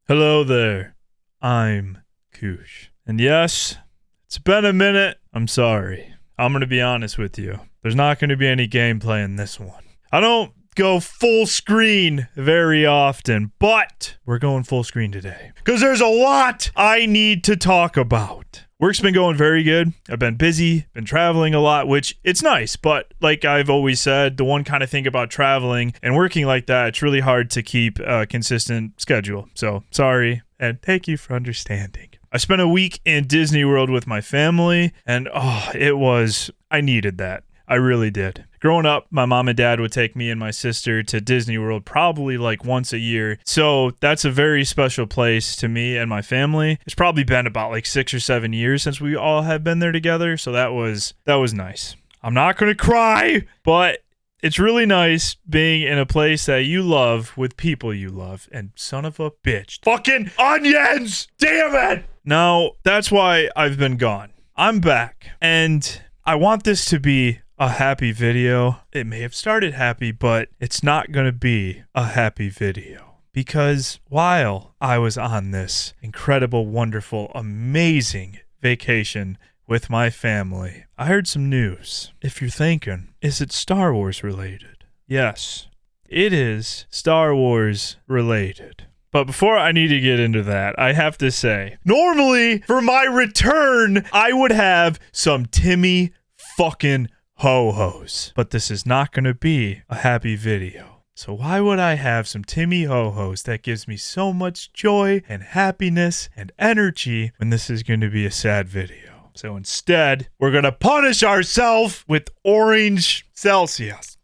Hello there, I'm Koosh. And yes, it's been a minute. I'm sorry. I'm going to be honest with you. There's not going to be any gameplay in this one. I don't go full screen very often, but we're going full screen today because there's a lot I need to talk about. Work's been going very good. I've been busy, been traveling a lot, which it's nice, but like I've always said, the one kind of thing about traveling and working like that, it's really hard to keep a consistent schedule. So sorry, and thank you for understanding. I spent a week in Disney World with my family, and I needed that. I really did. Growing up, my mom and dad would take me and my sister to Disney World probably like once a year. So that's a very special place to me and my family. It's probably been about like 6 or 7 years since we all have been there together. So that was nice. I'm not going to cry, but it's really nice being in a place that you love with people you love. And son of a bitch, fucking onions! Damn it! Now, that's why I've been gone. I'm back. And I want this to be a happy video. It may have started happy, but it's not going to be a happy video. Because while I was on this incredible, wonderful, amazing vacation with my family, I heard some news. If you're thinking, is it Star Wars related? Yes, it is Star Wars related. But before I need to get into that, I have to say, normally for my return, I would have some Timmy fucking ho-hos. But this is not going to be a happy video. So why would I have some Timmy ho-hos that gives me so much joy and happiness and energy when this is going to be a sad video? So instead, we're going to punish ourselves with orange Celsius.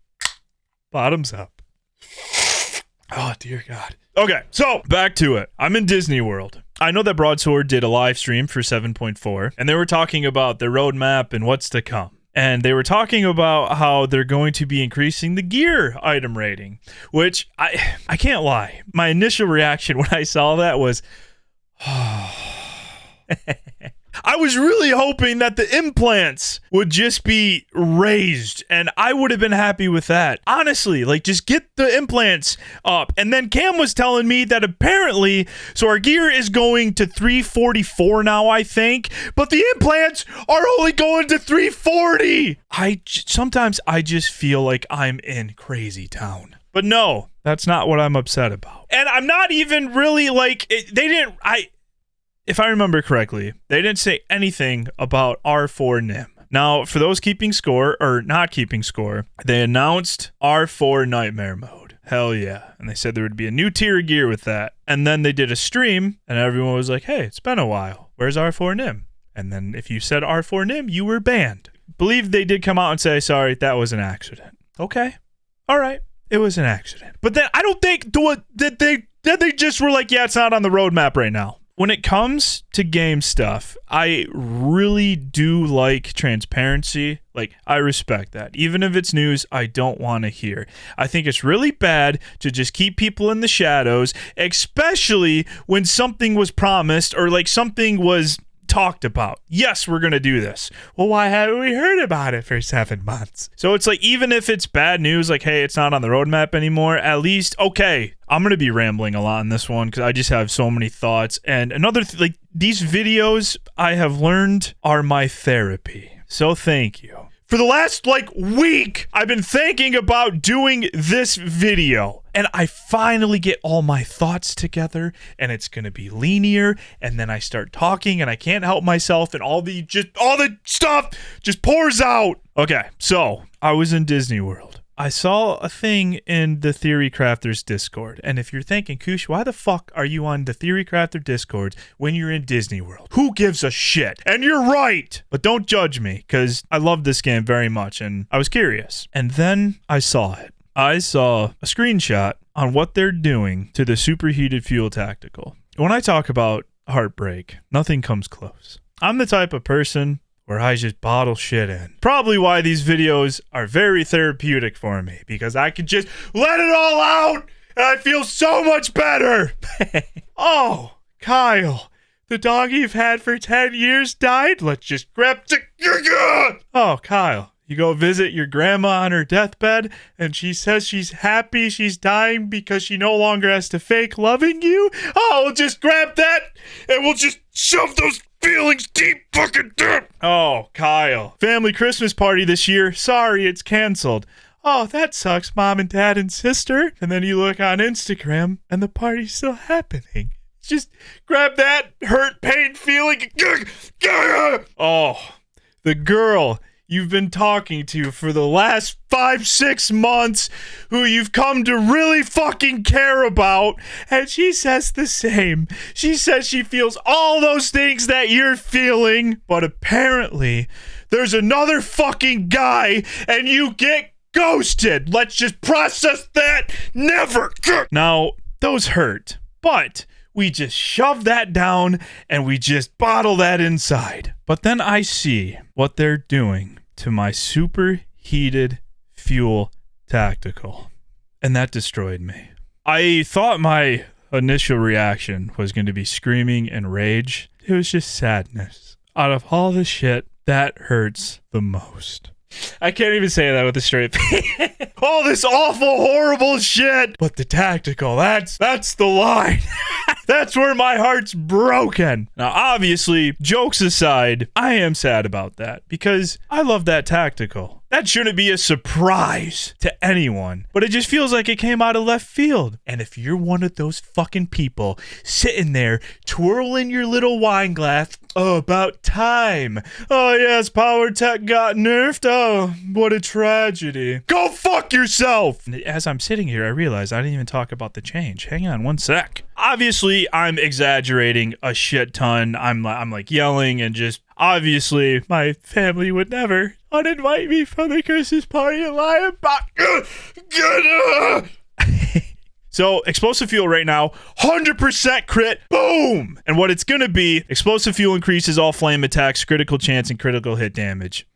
Bottoms up. Oh, dear God. Okay, so back to it. I'm in Disney World. I know that Broadsword did a live stream for 7.4, and they were talking about the roadmap and what's to come. And they were talking about how they're going to be increasing the gear item rating, which I can't lie. My initial reaction when I saw that was, I was really hoping that the implants would just be raised, and I would have been happy with that. Honestly, like, just get the implants up. And then Cam was telling me that apparently, so our gear is going to 344 now, I think, but the implants are only going to 340. Sometimes I just feel like I'm in crazy town. But no, that's not what I'm upset about. And I'm not even really like, if I remember correctly, they didn't say anything about R4 NIM. Now, for those keeping score, or not keeping score, they announced R4 Nightmare Mode. Hell yeah. And they said there would be a new tier of gear with that. And then they did a stream, and everyone was like, hey, it's been a while. Where's R4 NIM? And then if you said R4 NIM, you were banned. Believe they did come out and say, sorry, that was an accident. Okay. All right. It was an accident. But then I don't think that they just were like, yeah, it's not on the roadmap right now. When it comes to game stuff, I really do like transparency. Like, I respect that. Even if it's news I don't want to hear. I think it's really bad to just keep people in the shadows, especially when something was promised or like something was talked about. Yes, we're going to do this. Well, why haven't we heard about it for 7 months? So it's like, even if it's bad news, like, hey, it's not on the roadmap anymore, at least, okay, I'm going to be rambling a lot on this one because I just have so many thoughts. And another like, these videos I have learned are my therapy. So thank you. For the last week, I've been thinking about doing this video, and I finally get all my thoughts together, and it's going to be linear, and then I start talking, and I can't help myself, and all the stuff just pours out. Okay, so I was in Disney World. I saw a thing in the Theory Crafters Discord, and if you're thinking, Koosh, why the fuck are you on the Theory Crafter Discord when you're in Disney World? Who gives a shit? And you're right! But don't judge me, because I love this game very much, and I was curious. And then I saw it. I saw a screenshot on what they're doing to the Superheated Fuel Tactical. When I talk about heartbreak, nothing comes close. I'm the type of person where I just bottle shit in. Probably why these videos are very therapeutic for me, because I can just let it all out and I feel so much better. Oh, Kyle, the dog you've had for 10 years died? Let's just grab Oh, Kyle, You go visit your grandma on her deathbed, and she says she's happy she's dying because she no longer has to fake loving you. Oh, we'll just grab that, and we'll just shove those feelings deep fucking down. Oh, Kyle. Family Christmas party this year. Sorry, it's canceled. Oh, that sucks, Mom and Dad and sister. And then you look on Instagram, and the party's still happening. Just grab that hurt, pain feeling. Oh, the girl you've been talking to for the last 5-6 months, who you've come to really fucking care about, and she says the same. She says she feels all those things that you're feeling, but apparently there's another fucking guy, and you get ghosted. Let's just process that. Never. Now, those hurt, but we just shove that down and we just bottle that inside. But then I see what they're doing to my superheated fuel tactical, and that destroyed me. I thought my initial reaction was going to be screaming and rage. It was just sadness. Out of all the shit, that hurts the most. I can't even say that with a straight face. All this awful, horrible shit. But the tactical, that's the line. That's where my heart's broken. Now, obviously, jokes aside, I am sad about that because I love that tactical. That shouldn't be a surprise to anyone, but it just feels like it came out of left field. And if you're one of those fucking people sitting there twirling your little wine glass, oh, about time. Oh, yes, POWERTECH got nerfed. Oh, what a tragedy. Go fuck yourself. As I'm sitting here, I realize I didn't even talk about the change. Hang on one sec. Obviously, I'm exaggerating a shit ton. I'm like yelling and just, obviously, my family would never uninvite me from the Christmas party and lie about. So, explosive fuel right now, 100% crit, boom! And what it's gonna be, explosive fuel increases all flame attacks, critical chance, and critical hit damage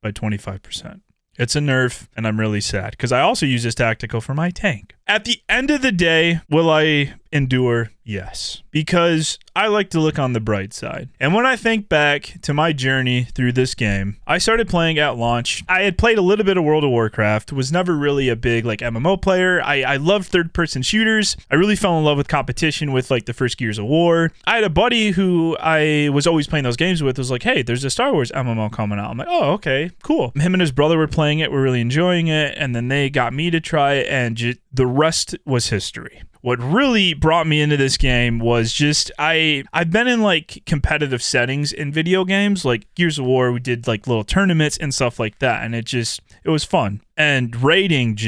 by 25%. It's a nerf, and I'm really sad, because I also use this tactical for my tank. At the end of the day, will I endure? Yes. Because I like to look on the bright side. And when I think back to my journey through this game, I started playing at launch. I had played a little bit of World of Warcraft, was never really a big MMO player. I loved third-person shooters. I really fell in love with competition with the first Gears of War. I had a buddy who I was always playing those games with, was like, hey, there's a Star Wars MMO coming out. I'm like, oh, okay, cool. Him and his brother were playing it, were really enjoying it, and then they got me to try it, and the rest was history. What really brought me into this game was just, I've been in competitive settings in video games, like Gears of War. We did little tournaments and stuff like that, and it was fun. And raiding,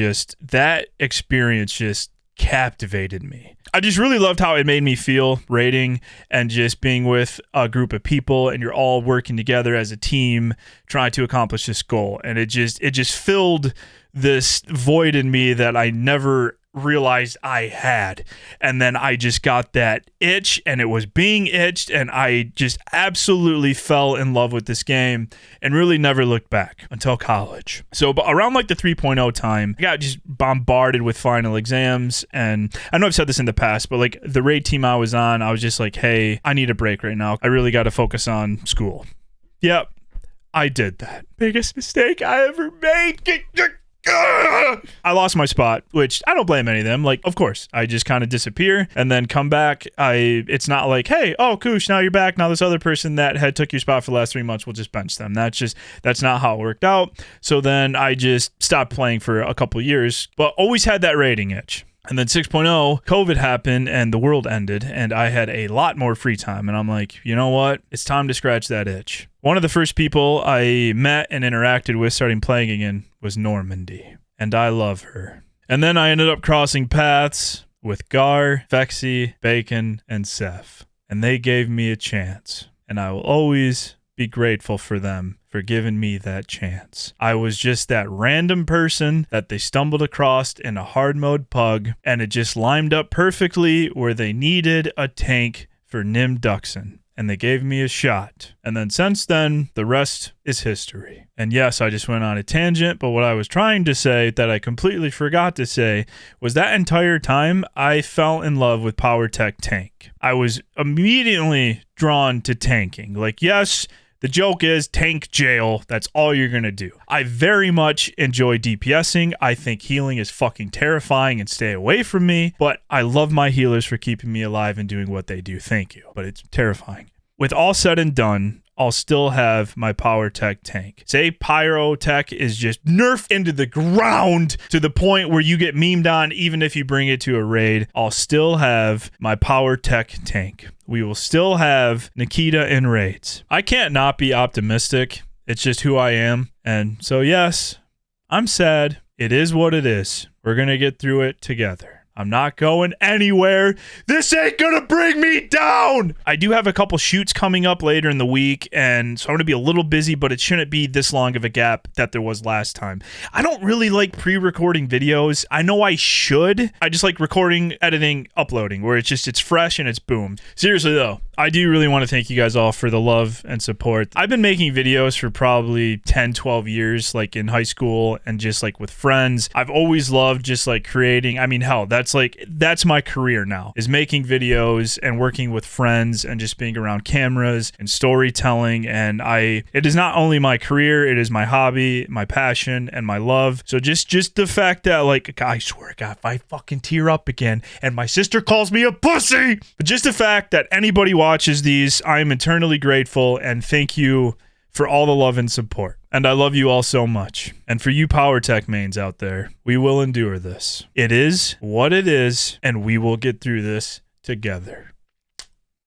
that experience just captivated me. I just really loved how it made me feel, raiding and just being with a group of people, and you're all working together as a team trying to accomplish this goal. And it just filled this void in me that I never realized I had. And then I just got that itch, and it was being itched, and I just absolutely fell in love with this game and really never looked back until college. So around the 3.0 time, I got just bombarded with final exams, and I know I've said this in the past, but the raid team I was on, I was just like, hey, I need a break right now. I really got to focus on school. Yep, I did that. Biggest mistake I ever made. I lost my spot, which I don't blame any of them. Of course, I just kind of disappear and then come back. It's not like, hey, oh, Koosh, now you're back. Now this other person that had took your spot for the last 3 months, we'll just bench them. That's not how it worked out. So then I just stopped playing for a couple years, but always had that rating itch. And then 6.0, COVID happened and the world ended, and I had a lot more free time. And I'm like, you know what? It's time to scratch that itch. One of the first people I met and interacted with starting playing again was Normandy, and I love her. And then I ended up crossing paths with Gar, Fexy, Bacon, and Seth, and they gave me a chance, and I will always be grateful for them for giving me that chance. I was just that random person that they stumbled across in a hard mode pug, and it just lined up perfectly where they needed a tank for Nim Duxon. And they gave me a shot. And then since then, the rest is history. And yes, I just went on a tangent, but what I was trying to say that I completely forgot to say was that entire time I fell in love with POWERTECH tank. I was immediately drawn to tanking. Yes, The joke is tank jail. That's all you're going to do. I very much enjoy DPSing. I think healing is fucking terrifying and stay away from me, but I love my healers for keeping me alive and doing what they do. Thank you. But it's terrifying. With all said and done, I'll still have my POWERTECH tank. Say PYROTECH is just nerfed into the ground to the point where you get memed on even if you bring it to a raid. I'll still have my POWERTECH tank. We will still have Nikita in raids. I can't not be optimistic. It's just who I am. And so yes, I'm sad. It is what it is. We're going to get through it together. I'm not going anywhere. This ain't gonna bring me down. I do have a couple shoots coming up later in the week, and so I'm gonna be a little busy, but it shouldn't be this long of a gap that there was last time. I don't really like pre-recording videos. I know I should. I just like recording, editing, uploading, where it's fresh and it's boom. Seriously though, I do really want to thank you guys all for the love and support. I've been making videos for probably 10, 12 years, like in high school and just like with friends. I've always loved just like creating. I mean, hell, that's my career now, is making videos and working with friends and just being around cameras and storytelling. And it is not only my career, it is my hobby, my passion, and my love. So just the fact that, like, I swear to God, if I fucking tear up again and my sister calls me a pussy, but just the fact that anybody watches these, I am eternally grateful, and thank you for all the love and support. And I love you all so much. And for you POWERTECH mains out there, we will endure this. It is what it is, and we will get through this together.